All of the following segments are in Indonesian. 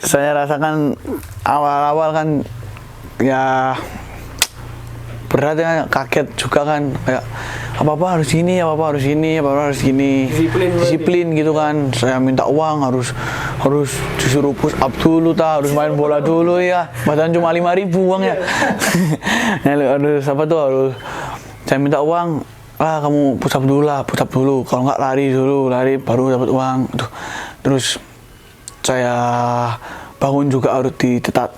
saya rasakan awal-awal kan ya berat ya, kaget juga kan, kayak apa-apa harus gini, apa-apa harus gini, apa-apa harus gini, disiplin gitu kan. Saya minta uang harus disuruh push up dulu, harus main bola dulu ya, padahal cuma 5.000 uangnya. Harus apa tuh, harus saya minta uang, kamu push up dulu, kalau nggak lari dulu, lari baru dapat uang tuh. Terus saya bangun juga harus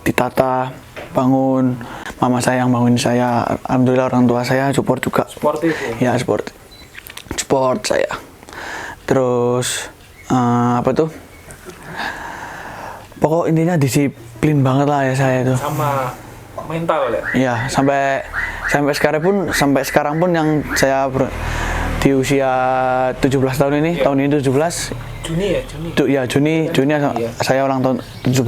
ditata, bangun, mama saya yang bangun saya, alhamdulillah orang tua saya support juga. Sportif ya? Ya support saya. Terus apa tuh, pokok intinya disiplin banget lah ya saya itu. Sama mental ya? Iya, sampai sekarang pun yang saya di usia 17 tahun ini, tahun ini 17 Juni saya ulang tahun 17.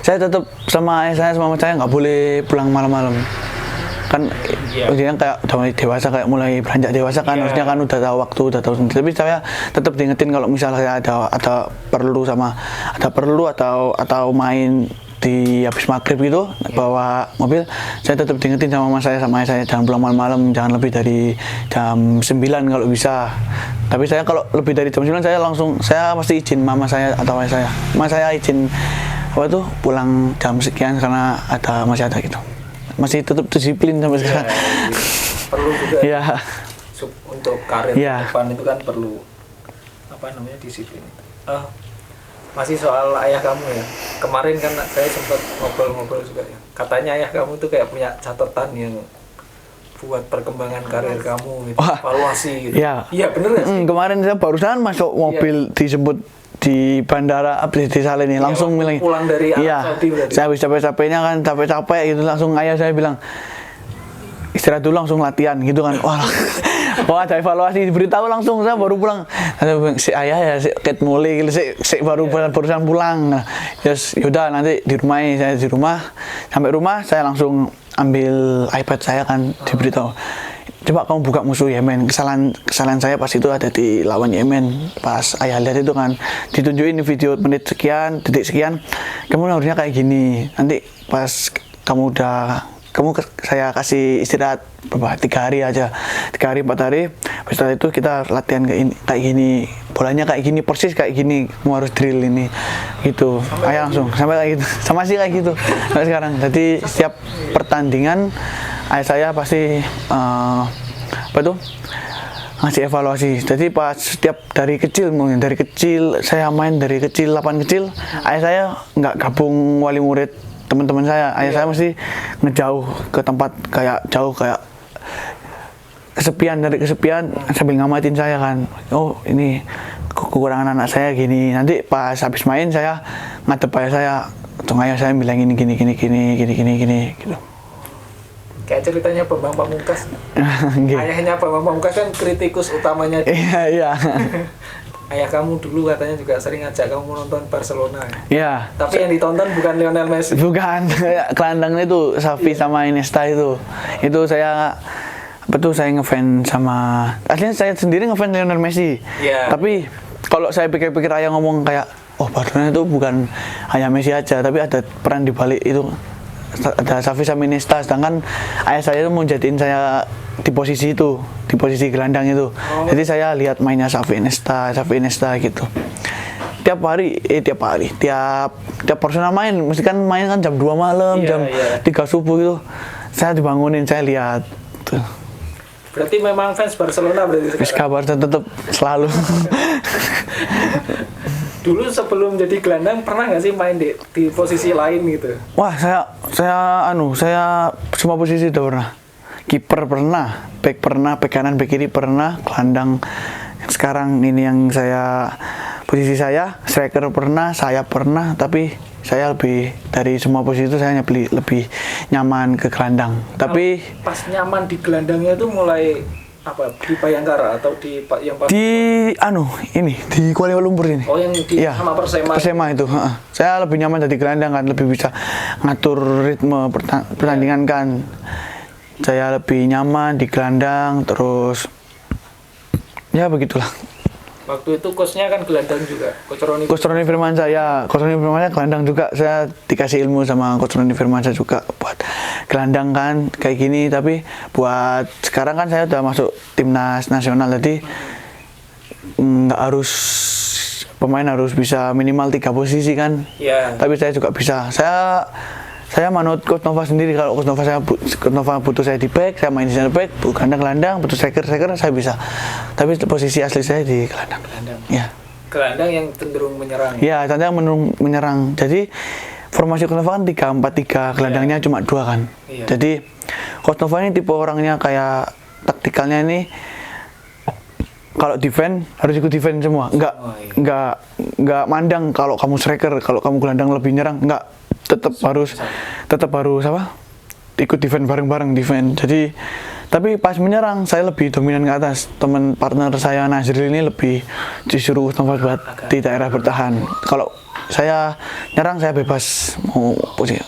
Saya tetap sama ayah saya, sama mama saya nggak boleh pulang malam-malam. Kan udah kayak udah mulai dewasa, kayak mulai beranjak dewasa kan, harusnya kan udah tahu waktu, udah tahu sendiri. Tapi saya tetap diingetin kalau misalnya ada perlu atau main di habis maghrib gitu, bawa mobil, saya tetap diingetin sama mama saya, sama ayah saya, jangan pulang malam-malam, jangan lebih dari jam 9 kalau bisa. Tapi saya kalau lebih dari jam 9 saya pasti izin mama saya atau ayah saya. Mama saya izin pulang jam sekian karena masih ada gitu. Masih tetap disiplin sampai sekarang. Perlu juga. Ya. Untuk karir depan itu kan perlu disiplin. Masih soal ayah kamu ya. Kemarin kan saya sempat ngobrol-ngobrol juga ya. Katanya ayah kamu tuh kayak punya catatan yang buat perkembangan karir kamu gitu, evaluasi gitu. Iya bener gak sih? Kemarin saya barusan masuk mobil disebut di bandara di Saleh ini, langsung bilang pulang dari Arab Saudi berarti. Saya habis capek-capeknya kan, capek gitu, langsung ayah saya bilang istirahat dulu, langsung latihan gitu kan. Wah ada evaluasi, diberitahu langsung, saya baru pulang. Saya bilang, si ayah ya, si ket mulai, barusan pulang. Yaudah nanti saya di rumah, sampai rumah saya langsung ambil iPad saya kan, diberitahu. Coba kamu buka musuh Yemen, kesalahan saya pas itu ada di lawan Yemen. Pas ayah lihat itu kan, ditunjukin video menit sekian, detik sekian, kamu harusnya kayak gini. Nanti pas saya kasih istirahat 3 hari aja, 3 hari 4 hari. Setelah itu kita latihan kayak gini, bolanya kayak gini, persis kayak gini, kamu harus drill ini gitu. Ayah langsung sampai kayak gitu, sama sih kayak gitu sampai sekarang. Jadi setiap pertandingan ayah saya pasti ngasih evaluasi. Jadi pas dari kecil saya main dari kecil, lapangan kecil, ayah saya nggak gabung wali murid teman-teman saya. Ayah saya mesti ngejauh ke tempat kayak kesepian sambil ngamatin saya kan. Oh ini kekurangan anak saya gini. Nanti pas habis main saya ngadep ayah saya bilang gini gitu. Kayak ceritanya Bambang Pamungkas. Ayahnya Bambang Pamungkas kan kritikus utamanya. Iya. Ayah kamu dulu katanya juga sering ngajak kamu nonton Barcelona. Iya. Tapi yang ditonton bukan Lionel Messi. Bukan. Gelandangnya itu Xavi sama Iniesta itu. Itu saya ngefans sama. Aslinya saya sendiri ngefans Lionel Messi. Iya. Tapi kalau saya pikir-pikir ayah ngomong kayak, Barcelona itu bukan hanya Messi aja, tapi ada peran di balik itu. Ada Xavi sama Iniesta, sedangkan ayah saya itu mau jadiin saya di posisi gelandang itu. Jadi saya lihat mainnya Xavi Iniesta gitu. Tiap Barcelona main, mesti kan main kan jam 2 malam, jam 3 subuh gitu. Saya dibangunin, saya lihat tuh. Berarti memang fans Barcelona berarti sekarang? Kabar tetap selalu. Dulu sebelum jadi gelandang pernah nggak sih main di posisi lain gitu? Wah, saya semua posisi udah pernah. Kiper pernah, back pernah, back kanan, back kiri pernah, gelandang. Sekarang ini yang posisi saya, striker pernah, saya pernah, tapi saya lebih dari semua posisi itu saya lebih nyaman ke gelandang. Tapi pas nyaman di gelandangnya itu mulai di Bayangkara atau di Kuala Lumpur ini. Oh, yang sama Persema itu. Saya lebih nyaman jadi gelandang kan, lebih bisa ngatur ritme pertandingan kan. Saya lebih nyaman di gelandang, terus ya begitulah. Waktu itu coachnya kan gelandang juga, Coach Roni. Coach Roni Firmansyah ya, Coach Roni Firmansyah gelandang juga. Saya dikasih ilmu sama Coach Roni Firmansyah juga buat gelandang kan kayak gini. Tapi buat sekarang kan saya udah masuk timnas nasional, jadi nggak harus pemain harus bisa minimal 3 posisi kan. Iya. Tapi saya juga bisa. Saya manut Coach Nova sendiri. Kalau Coach Nova butuh saya di back, saya main di center back, gelandang, butuh striker saya bisa. Tapi posisi asli saya di gelandang. Ya. Gelandang yang cenderung menyerang. Ya, cenderung menyerang. Jadi formasi Coach Nova kan 3-4-3, gelandangnya cuma 2 kan. Iya. Jadi Coach Nova ini tipe orangnya kayak taktikalnya ini kalau defend harus ikut defend semua. Enggak mandang kalau kamu striker, kalau kamu gelandang lebih nyerang, enggak. Tetap harus apa? Ikut defend bareng-bareng defend. Jadi tapi pas menyerang saya lebih dominan ke atas. Teman partner saya Nazril ini lebih disuruh tempat buat di daerah bertahan. Kalau saya nyerang saya bebas mau posisi